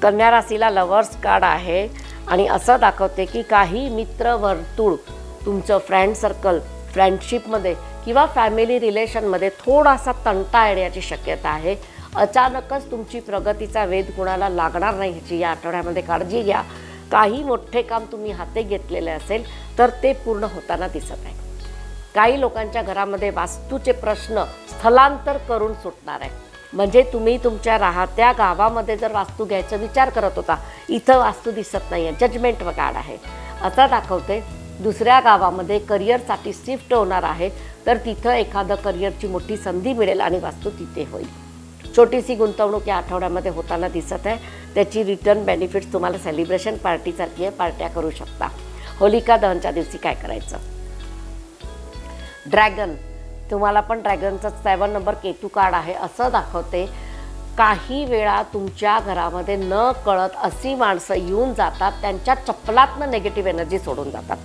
कन्या राशीला lovers card आहे आणि असं दाखवते की काही मित्र वर्तुळ तुमचं फ्रेंड सर्कल फ्रेंडशिपमध्ये किंवा फॅमिली रिलेशनमध्ये थोडासा तंटा येण्याची शक्यता आहे। अचानकच तुमची प्रगतीचा वेध कुणाला लागणार नाही ह्याची या आठवड्यामध्ये काळजी घ्या। काही मोठे काम तुम्ही हाती घेतलेले असेल तर ते पूर्ण होताना दिसत आहे। काही लोकांच्या घरामध्ये वास्तूचे प्रश्न स्थलांतर करून सुटणार आहे। म्हणजे तुम्ही तुमच्या राहत्या गावामध्ये जर वास्तू घ्यायचा विचार करत होता, इथं वास्तू दिसत नाही आहे, जजमेंट कार्ड आहे असं दाखवते। दुसऱ्या गावामध्ये करिअरसाठी शिफ्ट होणार आहे तर तिथं एखादं करिअरची मोठी संधी मिळेल आणि वास्तू तिथे होईल। छोटीशी गुंतवणूक या आठवड्यामध्ये होताना दिसत आहे। त्याची रिटर्न बेनिफिट्स तुम्हाला सेलिब्रेशन पार्टीसारखी आहे, पार्ट्या करू शकता। होलिका दहनच्या दिवशी काय करायचं? ड्रॅगन, तुम्हाला पण ड्रॅगनचा 7 नंबर केतू कार्ड आहे असं दाखवते। काही वेळा तुमच्या घरामध्ये न कळत अशी माणसं येऊन जातात, त्यांच्या चप्पलातनं नेगेटिव्ह एनर्जी सोडून जातात।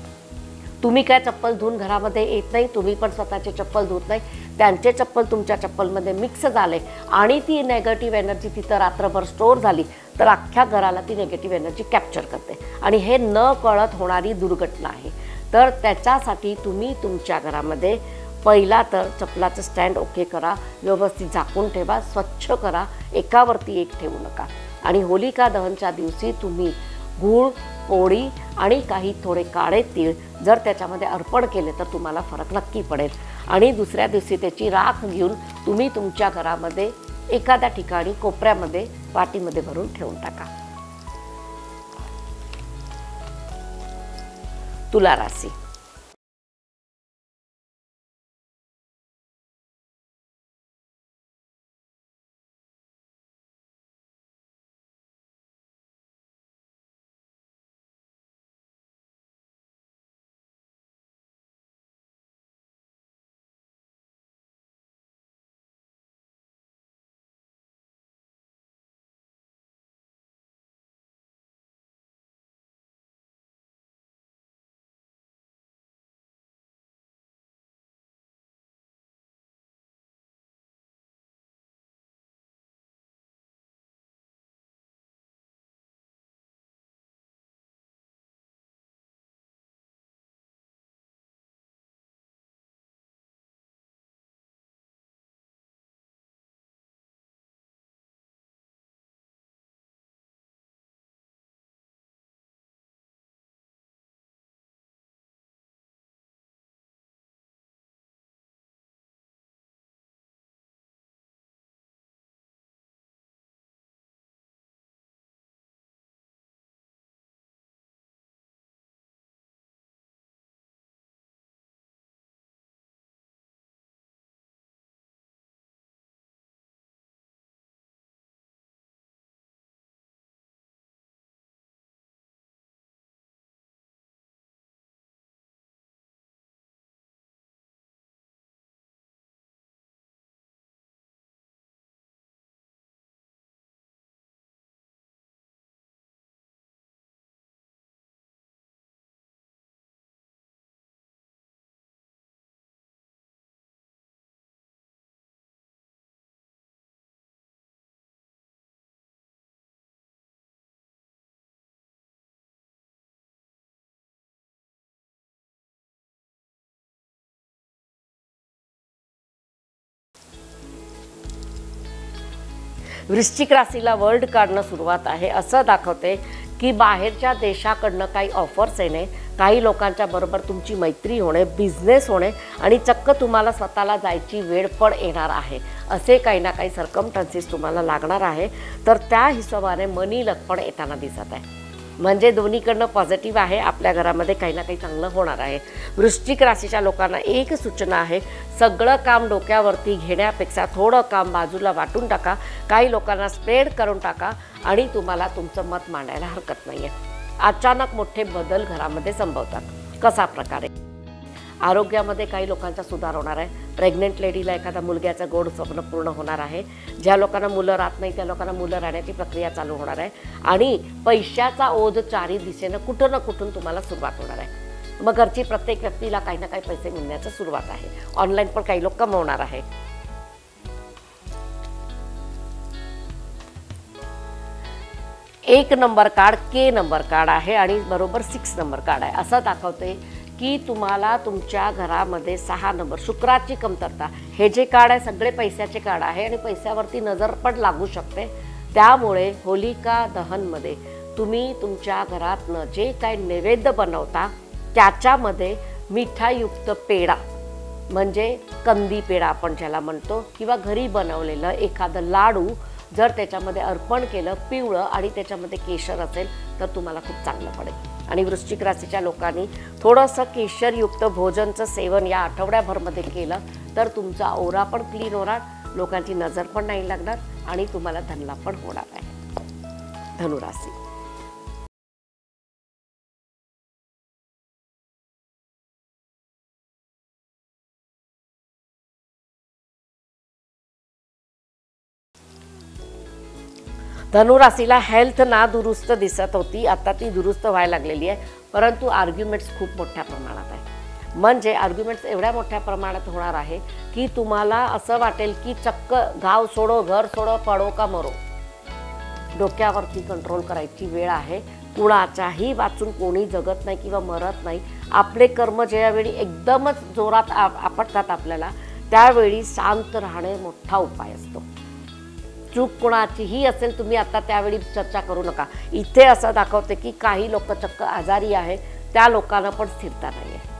तुम्ही काय चप्पल धुवून घरामध्ये येत नाही, तुम्ही पण स्वतःचे चप्पल धुत नाही, त्यांचे चप्पल तुमच्या चप्पलमध्ये मिक्स झाले आणि ती नेगेटिव्ह एनर्जी तिथं रात्रभर स्टोअर झाली तर अख्ख्या घराला ती नेगेटिव्ह एनर्जी कॅप्चर करते आणि हे न कळत होणारी दुर्घटना आहे। तर त्याच्यासाठी तुम्ही तुमच्या घरामध्ये पहिला तर चप्पलाचं स्टँड ओके करा, व्यवस्थित झाकून ठेवा, स्वच्छ करा, एकावरती एक ठेवू नका। आणि होलिका दहनच्या दिवशी तुम्ही गूळ, पोळी आणि काही थोडे काळे तीळ जर त्याच्यामध्ये अर्पण केले तर तुम्हाला फरक नक्की पडेल। आणि दुसऱ्या दिवशी त्याची राख घेऊन तुम्ही तुमच्या घरामध्ये एखाद्या ठिकाणी कोपऱ्यामध्ये वाटीमध्ये भरून ठेवून टाका। तुला राशी, वृश्चिक राशीला वर्ल्ड कार्डनं सुरुवात आहे असं दाखवते की बाहेरच्या देशाकडनं काही ऑफर्स येणे, काही लोकांच्या बरोबर तुमची मैत्री होणे, बिझनेस होणे आणि चक्क तुम्हाला स्वतःला जायची वेळ पण येणार आहे। असे काही ना काही सर्कमस्टन्सेस तुम्हाला लागणार आहे तर त्या हिशोबाने मनी लक पण येताना दिसत आहे। म्हणजे दोन्हीकडनं पॉझिटिव्ह आहे, आपल्या घरामध्ये काही ना काही चांगलं होणार आहे। वृश्चिक राशीच्या लोकांना एक सूचना आहे, सगळं काम डोक्यावरती घेण्यापेक्षा थोडं काम बाजूला वाटून टाका, काही लोकांना स्प्रेड करून टाका आणि तुम्हाला तुमचं मत मांडायला हरकत नाही आहे। अचानक मोठे बदल घरामध्ये संभवतात। कसा प्रकारे? आरोग्यामध्ये काही लोकांचा सुधार होणार आहे। प्रेग्नंट लेडीला एखादा मुलग्याचं गोड स्वप्न पूर्ण होणार आहे। ज्या लोकांना मुलं राहत नाही त्या लोकांना मुलं राहण्याची प्रक्रिया चालू होणार आहे आणि पैशाचा ओझ चारी दिशेनं कुठं ना कुठून तुम्हाला सुरुवात होणार आहे। मग घरची प्रत्येक व्यक्तीला काही ना काही पैसे मिळण्याची सुरुवात आहे। ऑनलाईन पण काही लोक कमवणार आहे। 1 नंबर कार्ड के नंबर कार्ड आहे आणि बरोबर 6 नंबर कार्ड आहे. असं दाखवते की तुम्हाला तुमच्या घरामध्ये 6 नंबर शुक्राची कमतरता. हे जे कार्ड आहे सगळे पैशाचे कार्ड आहे आणि पैशावरती नजर पण लागू शकते. त्यामुळे होलिका दहनमध्ये तुम्ही तुमच्या घरातनं जे काही नैवेद्य बनवता त्याच्यामध्ये मिठायुक्त पेढा म्हणजे कंदी पेढा आपण ज्याला म्हणतो किंवा घरी बनवलेलं एखादं लाडू जर त्याच्यामध्ये अर्पण केलं पिवळं आणि त्याच्यामध्ये केशर असेल तर तुम्हाला खूप चांगलं पडेल. आणि वृश्चिक राशीच्या लोकांनी थोडंसं केशरयुक्त भोजनचं सेवन या आठवड्याभरमध्ये केलं तर तुमचा औरा पण क्लीन होणार, लोकांची नजर पण नाही लागणार आणि तुम्हाला धनलाभ पण होणार आहे. धनुराशी. धनुराशीला हेल्थ ना दुरुस्त दिसत होती, आता ती दुरुस्त व्हायला लागलेली आहे. परंतु आर्ग्युमेंट्स खूप मोठ्या प्रमाणात आहे. म्हणजे आर्ग्युमेंट्स एवढ्या मोठ्या प्रमाणात होणार आहे की तुम्हाला असं वाटेल की चक्क गाव सोडो घर सोडो पडो का मरो. डोक्यावरती कंट्रोल करायची वेळ आहे. कुणाच्याही वाचून कोणी जगत नाही किंवा मरत नाही. आपले कर्म ज्यावेळी एकदमच जोरात आपटतात आपल्याला त्यावेळी शांत राहणे मोठा उपाय असतो. चूक कोणाचीही असेल तुम्ही आता त्यावेळी चर्चा करू नका. इथे असं दाखवते की काही लोक चक्क आजारी आहे, त्या लोकांना पण स्थिरता नाही आहे.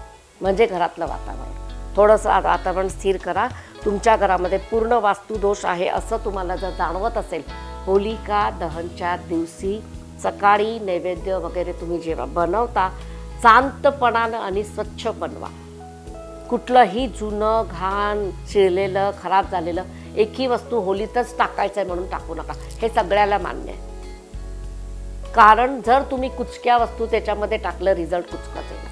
म्हणजे घरातलं वातावरण थोडंसं वातावरण स्थिर करा. तुमच्या घरामध्ये पूर्ण वास्तुदोष आहे असं तुम्हाला जर जाणवत असेल होलिका दहनच्या दिवशी सकाळी नैवेद्य वगैरे तुम्ही जेव्हा बनवता शांतपणानं आणि स्वच्छ बनवा. कुठलंही जुनं घाण शिळलेलं खराब झालेलं एकही वस्तू होलीतच टाकायचं आहे म्हणून टाकू नका. हे सगळ्याला मान्य आहे. कारण जर तुम्ही कुचक्या वस्तू त्याच्यामध्ये टाकलं रिझल्ट कुचकाच येणार.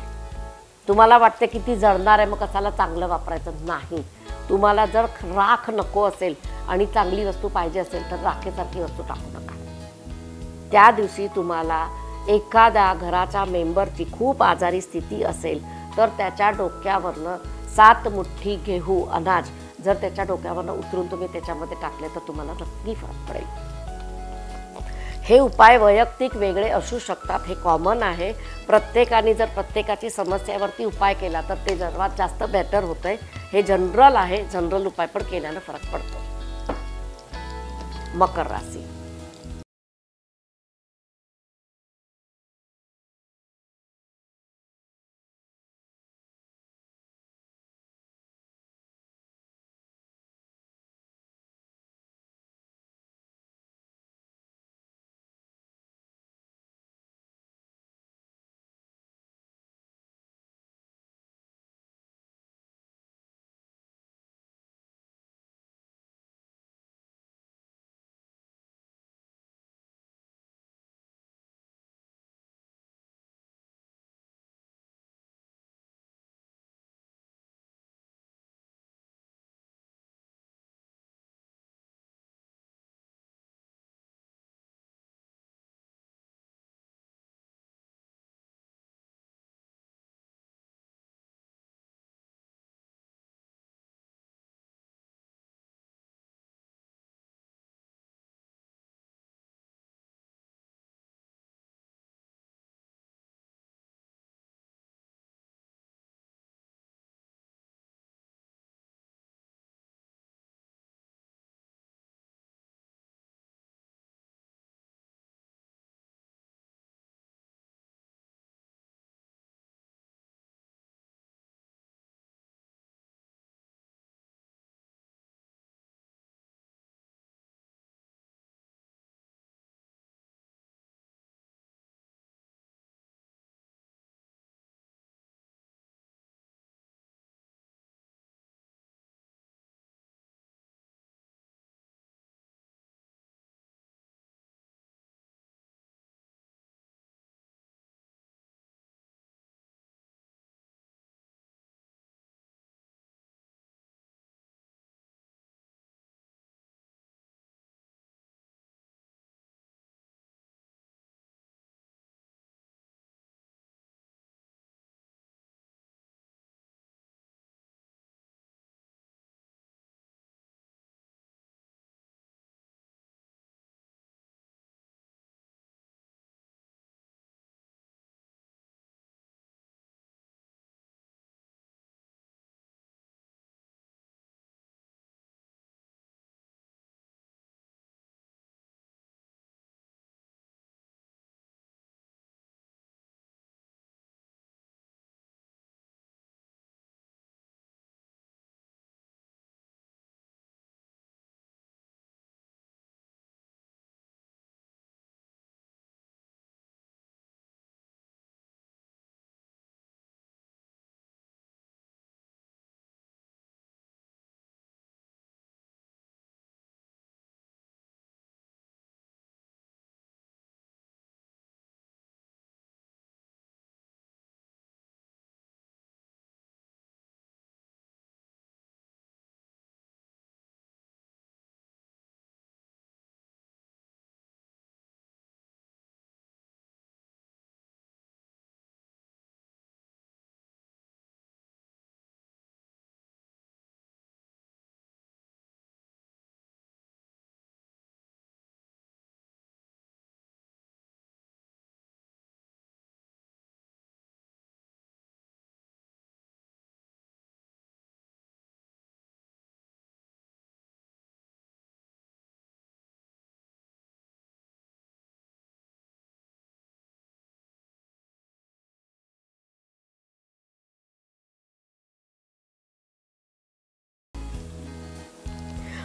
तुम्हाला वाटते की ती जळणार आहे मग कशाला चांगलं वापरायचं नाही. तुम्हाला जर राख नको असेल आणि चांगली वस्तू पाहिजे असेल तर राखेसारखी वस्तू टाकू नका. त्या दिवशी तुम्हाला एखाद्या घराच्या मेंबरची खूप आजारी स्थिती असेल तर त्याच्या डोक्यावरनं 7 मुठ्ठी गेहू अनाज जर त्याच्या डोक्यावरनं उतरून तुम्ही त्याच्यामध्ये टाकले तर तुम्हाला नक्की फरक पडेल. हे उपाय वैयक्तिक वेगळे असू शकतात, हे कॉमन आहे. प्रत्येकाने जर प्रत्येकाची समस्यावरती उपाय केला तर ते सर्वात जास्त बेटर होतंय. हे जनरल आहे, जनरल उपाय पण केल्यानं फरक पडतो. मकर राशी.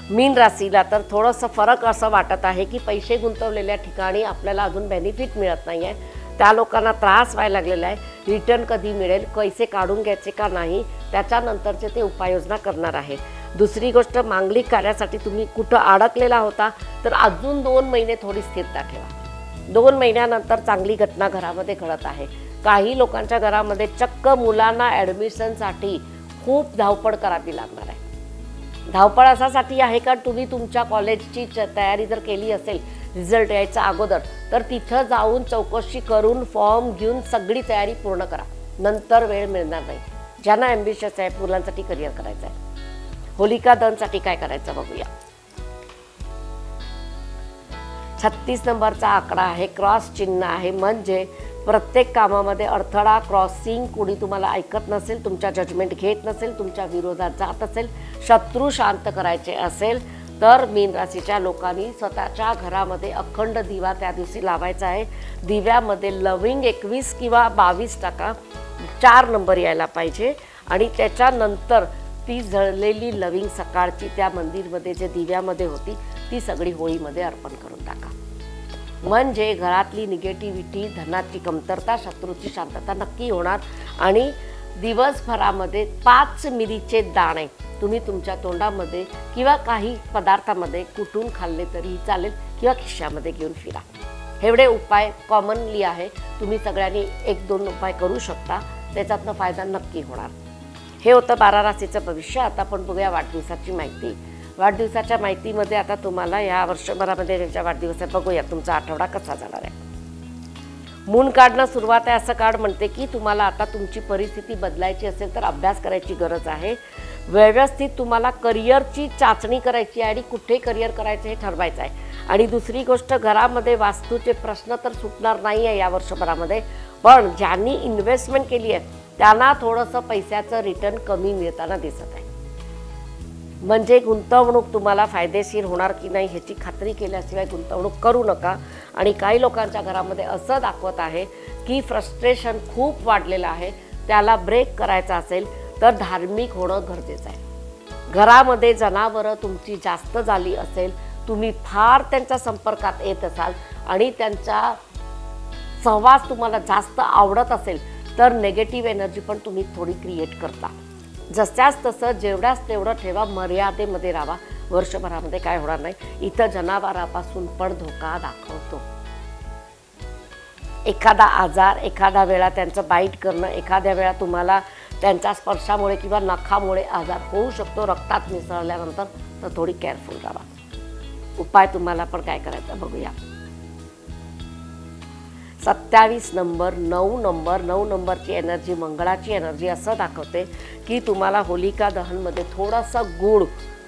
मीन राशीला तर थोडंसं फरक असं वाटत आहे की पैसे गुंतवलेल्या ठिकाणी आपल्याला अजून बेनिफिट मिळत नाही आहे, त्या लोकांना त्रास व्हायला लागलेला आहे। रिटर्न कधी मिळेल, पैसे काढून घ्यायचे का नाही, त्याच्यानंतरचे ते उपाययोजना करणार आहे। दुसरी गोष्ट, मांगलिक कार्यासाठी तुम्ही कुठं अडकलेला होता तर अजून 2 महिने थोडी स्थिरता ठेवा। 2 महिन्यानंतर चांगली घटना घरामध्ये घडत आहे। काही लोकांच्या घरामध्ये चक्क मुलांना ॲडमिशनसाठी खूप धावपळ करावी लागणार आहे। धावपळ अशासाठी आहे का, तुम्ही तुमच्या कॉलेजची तयारी जर केली असेल रिझल्ट यायच्या अगोदर, तर तिथं जाऊन चौकशी करून फॉर्म घेऊन सगळी तयारी पूर्ण करा, नंतर वेळ मिळणार नाही। ज्यांना ॲम्बिशियस आहे, मुलांसाठी करिअर करायचं आहे, होलिका दहनसाठी काय करायचं बघूया। 36 नंबरचा आकडा आहे, क्रॉस चिन्ह आहे, म्हणजे प्रत्येक कामामध्ये अडथळा, क्रॉसिंग, कोणी तुम्हाला ऐकत नसेल, तुमच्या जजमेंट घेत नसेल, तुमच्या विरोधात जात असेल, शत्रू शांत करायचे असेल, तर मीन राशीच्या लोकांनी स्वतःच्या घरामध्ये अखंड दिवा त्या दिवशी लावायचा आहे। दिव्यामध्ये लविंग 21 किंवा 22 टाका, 4 नंबर यायला पाहिजे, आणि त्याच्यानंतर ती जळलेली लविंग सकाळची त्या मंदिरमध्ये जे दिव्यामध्ये होती ती सगळी होळीमध्ये अर्पण करून टाका, म्हणजे घरातली निगेटिव्हिटी, धनाची कमतरता, शत्रूची शांतता नक्की होणार। आणि दिवसभरामध्ये 5 मिरीचे दाणे तुम्ही तुमच्या तोंडामध्ये किंवा काही पदार्थामध्ये कुटून खाल्ले तरीही चालेल, किंवा खिशामध्ये घेऊन फिरा। एवढे उपाय कॉमनली आहे, तुम्ही सगळ्यांनी 1-2 उपाय करू शकता, त्याच्यातनं फायदा नक्की होणार। हे होतं 12 राशीचं भविष्य। आता आपण बघूया वाढदिवसाची माहिती। वाढदिवसाच्या माहितीमध्ये आता तुम्हाला या वर्षभरामध्ये ज्यांचा वाढदिवस आहे बघूया तुमचा आठवडा कसा जाणार आहे। मून कार्डनं सुरुवात आहे, असं कार्ड म्हणते की तुम्हाला आता तुमची परिस्थिती बदलायची असेल तर अभ्यास करायची गरज आहे। व्यवस्थित तुम्हाला करिअरची चाचणी करायची आहे आणि कुठे करिअर करायचं हे ठरवायचं आहे। आणि दुसरी गोष्ट, घरामध्ये वास्तूचे प्रश्न तर सुटणार नाही आहे या वर्षभरामध्ये, पण ज्यांनी इन्व्हेस्टमेंट केली आहे त्यांना थोडंसं पैशाचं रिटर्न कमी मिळताना दिसत आहे, म्हणजे गुंतवणूक तुम्हाला फायदेशीर होणार की नाही ह्याची खात्री केल्याशिवाय गुंतवणूक करू नका। आणि काही लोकांच्या घरामध्ये असं दाखवत आहे की फ्रस्ट्रेशन खूप वाढलेलं आहे, त्याला ब्रेक करायचा असेल तर धार्मिक होणं गरजेचं आहे। घरामध्ये जनावरं तुमची जास्त झाली असेल, तुम्ही फार त्यांच्या संपर्कात येत असाल आणि त्यांचा सहवास तुम्हाला जास्त आवडत असेल तर नेगेटिव्ह एनर्जी पण तुम्ही थोडी क्रिएट करता। जशाच तसं जेवढ्याच तेवढं ठेवा, मर्यादेमध्ये राहा, वर्षभरामध्ये काय होणार नाही। इथं जनावरापासून पण धोका दाखवतो, एखादा आजार, एखादा वेळा त्यांचं बाईट करणं, एखाद्या वेळा तुम्हाला त्यांच्या स्पर्शामुळे किंवा नखामुळे आजार होऊ शकतो रक्तात मिसळल्यानंतर, तर थोडी केअरफुल राहा। उपाय तुम्हाला पण काय करायचं बघूया। 27 नंबर, 9 नंबर, 9 नंबरची एनर्जी मंगळाची एनर्जी असं दाखवते की तुम्हाला होलिका दहनमध्ये थोडंसं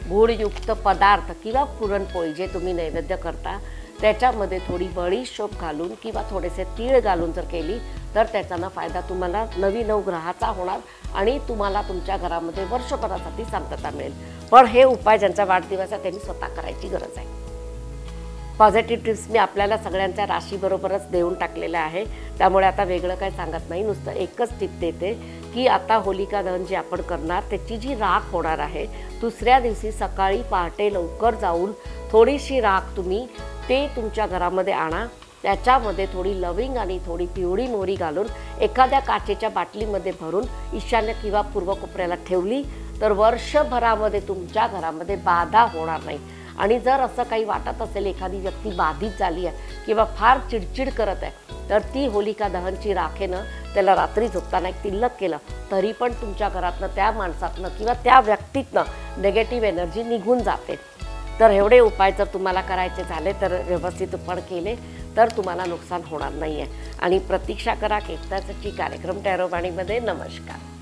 गुळयुक्त पदार्थ किंवा पुरणपोळी जे तुम्ही नैवेद्य करता त्याच्यामध्ये थोडी बडीशोप घालून किंवा थोडेसे तीळ घालून जर केली तर त्याचा फायदा तुम्हाला नवीन ग्रहाचा होणार आणि तुम्हाला तुमच्या घरामध्ये वर्षभरासाठी शांतता मिळेल। पण हे उपाय ज्यांचा वाढदिवस आहे त्यांनी स्वतः करायची गरज आहे। पॉझिटिव्ह टिप्स मी आपल्याला सगळ्यांच्या राशीबरोबरच देऊन टाकलेलं आहे, त्यामुळे आता वेगळं काय सांगत नाही, नुसतं एकच टिप देते की आता होलिका दहन जे आपण करणार त्याची जी राख होणार आहे, दुसऱ्या दिवशी सकाळी पहाटे लवकर जाऊन थोडीशी राख तुम्ही ते तुमच्या घरामध्ये आणा, त्याच्यामध्ये थोडी लविंग आणि थोडी पिवळी मोहरी घालून एखाद्या काचेच्या बाटलीमध्ये भरून ईशान्य किंवा पूर्व कोपऱ्याला ठेवली तर वर्षभरामध्ये तुमच्या घरामध्ये बाधा होणार नाही। आणि जर असं काही वाटत असेल एखादी व्यक्ती बाधित झाली आहे किंवा फार चिडचिड करत आहे तर ती होलिका दहनची राखेनं त्याला रात्री झोपताना एक तिलक केलं तरी पण तुमच्या घरातनं त्या माणसातनं किंवा त्या व्यक्तीतनं नेगेटिव्ह एनर्जी निघून जाते। तर एवढे उपाय जर तुम्हाला करायचे झाले तर व्यवस्थित उपाय केले तर तुम्हाला नुकसान होणार नाही आहे। आणि प्रतीक्षा करा केकताची कार्यक्रम टॅरोबाणीमध्ये। नमस्कार।